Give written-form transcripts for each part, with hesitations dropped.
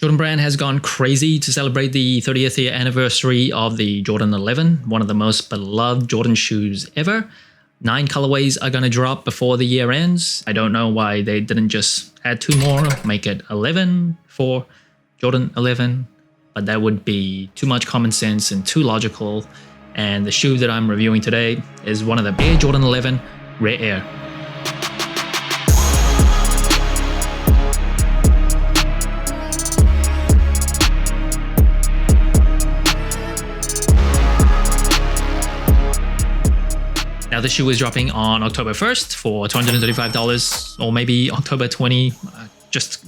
Jordan Brand has gone crazy to celebrate the 30th year anniversary of the Jordan 11, one of the most beloved Jordan shoes ever. 9 colorways are going to drop before the year ends. I don't know why they didn't just add 2 more, make it 11 for Jordan 11, but that would be too much common sense and too logical. And the shoe that I'm reviewing today is one of the Air Jordan 11 Rare Air. Now, this shoe is dropping on October 1st for $235, or maybe October 20.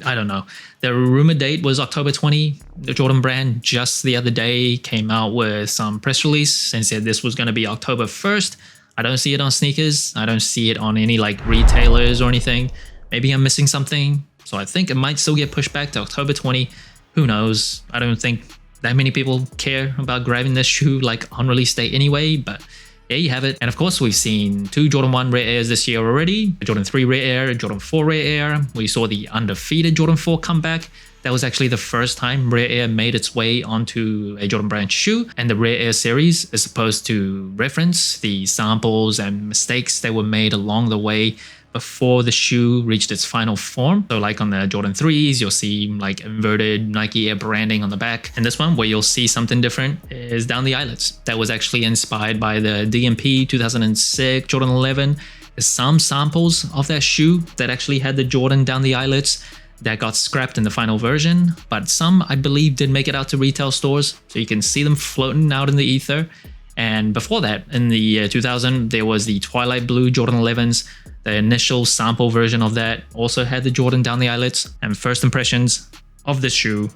I don't know. The rumor date was October 20. The Jordan Brand just the other day came out with some press release and said this was going to be October 1st. I don't see it on sneakers. I don't see it on any like retailers or anything. Maybe I'm missing something. So I think it might still get pushed back to October 20. Who knows? I don't think that many people care about grabbing this shoe like on release day anyway, but there you have it. And of course, we've seen 2 Jordan 1 Rare Airs this year already. A Jordan 3 Rare Air, a Jordan 4 Rare Air. We saw the undefeated Jordan 4 come back. That was actually the first time Rare Air made its way onto a Jordan Brand shoe. And the Rare Air series is supposed to reference the samples and mistakes that were made along the way before the shoe reached its final form. So like on the Jordan 3s, you'll see like inverted Nike Air branding on the back. And this one, where you'll see something different, is down the eyelets. That was actually inspired by the DMP 2006 Jordan 11. There's some samples of that shoe that actually had the Jordan down the eyelets that got scrapped in the final version, but some, I believe, did make it out to retail stores. So you can see them floating out in the ether. And before that, in the year 2000, there was the Twilight Blue Jordan 11s. The initial sample version of that also had the Jordan down the eyelets. And first impressions of this shoe,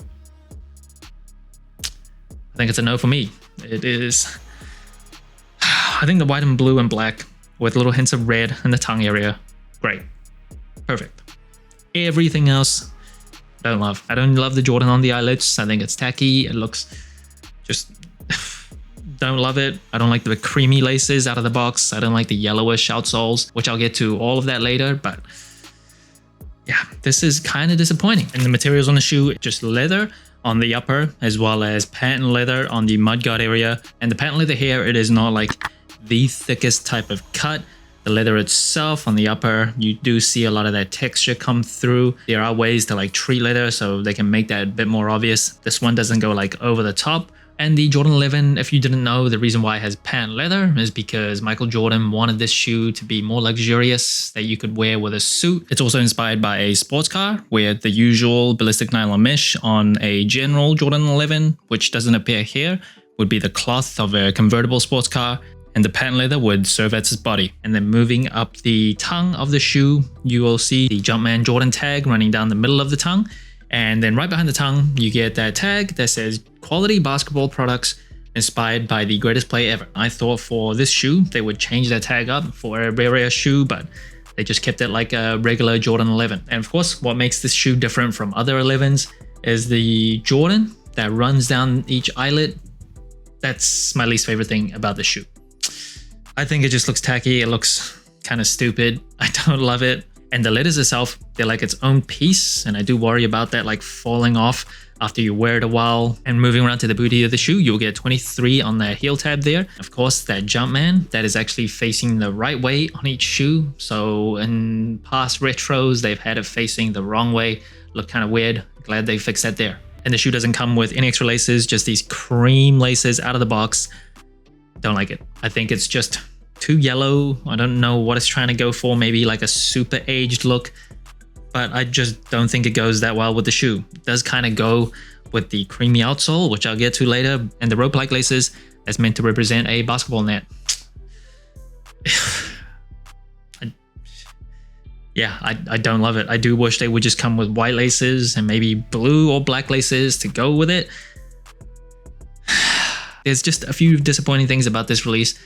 I think it's a no for me. It is, I think the white and blue and black with little hints of red in the tongue area, great, perfect. Everything else, don't love. I don't love the Jordan on the eyelets. I think it's tacky. It looks just... don't love it. I don't like the creamy laces out of the box. I don't like the yellowish outsoles, which I'll get to all of that later, but yeah, this is kind of disappointing. And the materials on the shoe, just leather on the upper, as well as patent leather on the mudguard area. And the patent leather here, it is not like the thickest type of cut. The leather itself on the upper, you do see a lot of that texture come through. There are ways to like treat leather so they can make that a bit more obvious. This one doesn't go like over the top. And the Jordan 11, if you didn't know, the reason why it has patent leather is because Michael Jordan wanted this shoe to be more luxurious, that you could wear with a suit. It's also inspired by a sports car, where the usual ballistic nylon mesh on a general Jordan 11, which doesn't appear here, would be the cloth of a convertible sports car, and the patent leather would serve as its body. And then moving up the tongue of the shoe, you will see the Jumpman Jordan tag running down the middle of the tongue. And then right behind the tongue, you get that tag that says quality basketball products inspired by the greatest play ever. I thought for this shoe, they would change that tag up for a Rare Air shoe, but they just kept it like a regular Jordan 11. And of course, what makes this shoe different from other 11s is the Jordan that runs down each eyelet. That's my least favorite thing about the shoe. I think it just looks tacky. It looks kind of stupid. I don't love it. And the letters itself, they're like its own piece. And I do worry about that like falling off after you wear it a while. And moving around to the booty of the shoe, you'll get 23 on the heel tab there. Of course, that Jumpman, that is actually facing the right way on each shoe. So in past retros, they've had it facing the wrong way. Look kind of weird. Glad they fixed that there. And the shoe doesn't come with any extra laces, just these cream laces out of the box. Don't like it. I think it's just too yellow. I don't know what it's trying to go for, maybe like a super aged look, but I just don't think it goes that well with the shoe. It does kind of go with the creamy outsole, which I'll get to later, and the rope-like laces that's meant to represent a basketball net. I don't love it. I do wish they would just come with white laces and maybe blue or black laces to go with it. There's just a few disappointing things about this release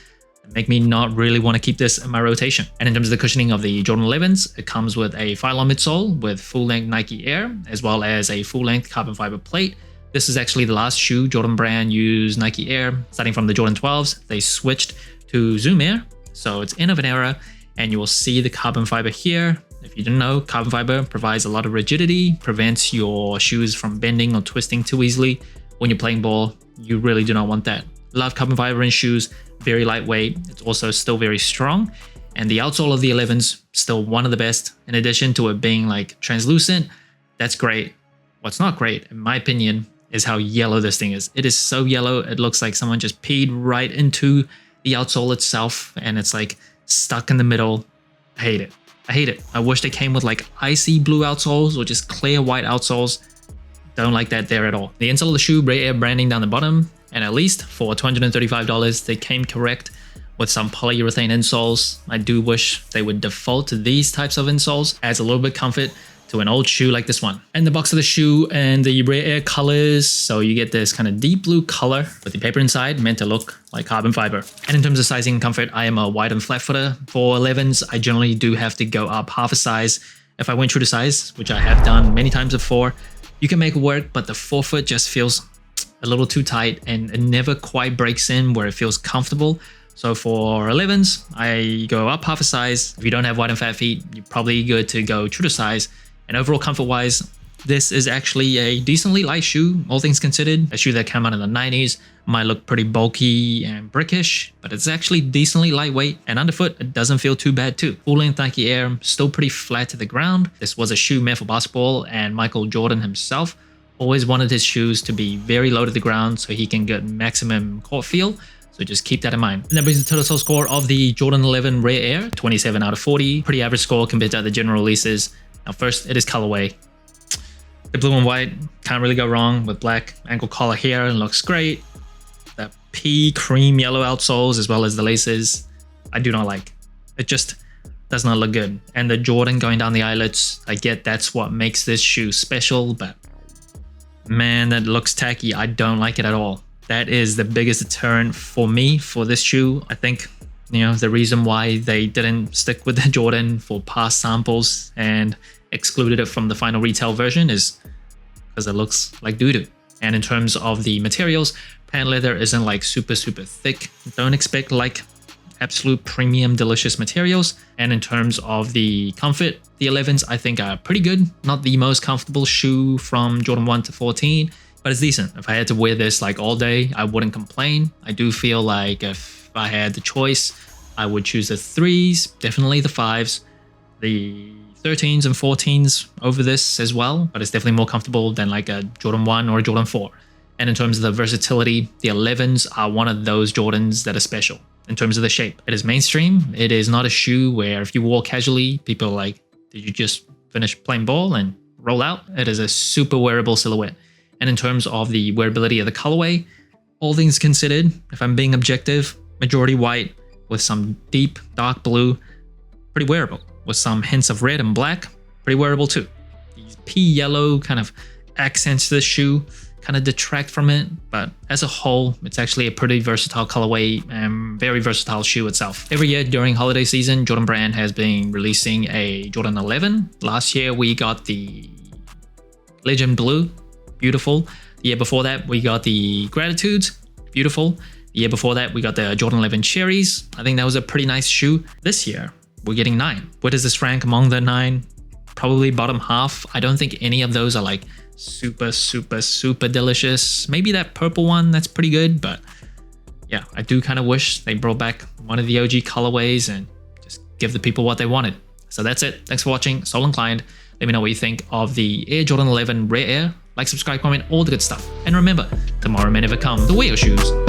make me not really want to keep this in my rotation. And in terms of the cushioning of the Jordan 11s, it comes with a Phylon midsole with full-length Nike Air, as well as a full-length carbon fiber plate. This is actually the last shoe Jordan Brand used Nike Air. Starting from the Jordan 12s, they switched to Zoom Air, so it's end of an era, and you will see the carbon fiber here. If you didn't know, carbon fiber provides a lot of rigidity, prevents your shoes from bending or twisting too easily. When you're playing ball, you really do not want that. Love carbon fiber in shoes, very lightweight. It's also still very strong. And the outsole of the 11s, still one of the best. In addition to it being like translucent, that's great. What's not great, in my opinion, is how yellow this thing is. It is so yellow, it looks like someone just peed right into the outsole itself, and it's like stuck in the middle. I hate it. I hate it. I wish they came with like icy blue outsoles or just clear white outsoles. Don't like that there at all. The insole of the shoe, Rare Air branding down the bottom, and at least for $235, they came correct with some polyurethane insoles. I do wish they would default to these types of insoles. Adds a little bit of comfort to an old shoe like this one. And the box of the shoe and the Rare Air colors. So you get this kind of deep blue color with the paper inside meant to look like carbon fiber. And in terms of sizing and comfort, I am a wide and flat footer. For 11s, I generally do have to go up half a size. If I went true to size, which I have done many times before, you can make it work, but the forefoot just feels a little too tight and it never quite breaks in where it feels comfortable. So for 11s, I go up half a size. If you don't have wide and fat feet, you're probably good to go true to size. And overall comfort-wise, this is actually a decently light shoe, all things considered. A shoe that came out in the 90s might look pretty bulky and brickish, but it's actually decently lightweight, and underfoot, it doesn't feel too bad too. Full-length Nike Air, still pretty flat to the ground. This was a shoe meant for basketball, and Michael Jordan himself always wanted his shoes to be very low to the ground so he can get maximum court feel. So just keep that in mind. And that brings the total sole score of the Jordan 11 Rare Air, 27 out of 40. Pretty average score compared to other general releases. Now first, it is colorway. The blue and white, can't really go wrong with black ankle collar here, and looks great. The pea cream yellow outsoles as well as the laces, I do not like. It just does not look good. And the Jordan going down the eyelets, I get that's what makes this shoe special, but man, that looks tacky. I don't like it at all. That is the biggest deterrent for me for this shoe. I think, you know, the reason why they didn't stick with the Jordan for past samples and excluded it from the final retail version is because it looks like doo-doo. And in terms of the materials, pant leather isn't like super thick. Don't expect like absolute premium delicious materials. And in terms of the comfort, the 11s I think are pretty good. Not the most comfortable shoe from Jordan 1 to 14, but it's decent. If I had to wear this like all day, I wouldn't complain. I do feel like if I had the choice, I would choose the 3s, definitely the 5s, the 13s and 14s over this as well, but it's definitely more comfortable than like a Jordan 1 or a Jordan 4. And in terms of the versatility, the 11s are one of those Jordans that are special in terms of the shape. It is mainstream. It is not a shoe where if you wore casually, people are like, did you just finish playing ball and roll out? It is a super wearable silhouette. And in terms of the wearability of the colorway, all things considered, if I'm being objective, majority white with some deep dark blue, pretty wearable. With some hints of red and black, pretty wearable too. These pea yellow kind of accents to the shoe kind of detract from it, but as a whole, it's actually a pretty versatile colorway and very versatile shoe itself. Every year during holiday season, Jordan Brand has been releasing a Jordan 11. Last year, we got the Legend Blue, beautiful. The year before that, we got the Gratitudes, beautiful. The year before that, we got the Jordan 11 Cherries. I think that was a pretty nice shoe. This year, we're getting 9. Where does this rank among the 9? Probably bottom half. I don't think any of those are like super delicious. Maybe that purple one, that's pretty good, but yeah, I do kind of wish they brought back one of the OG colorways and just give the people what they wanted. So that's it. Thanks for watching. Sole Inclined. Let me know what you think of the Air Jordan 11 Rare Air. Like, subscribe, comment, all the good stuff. And remember, tomorrow may never come. The wear your shoes.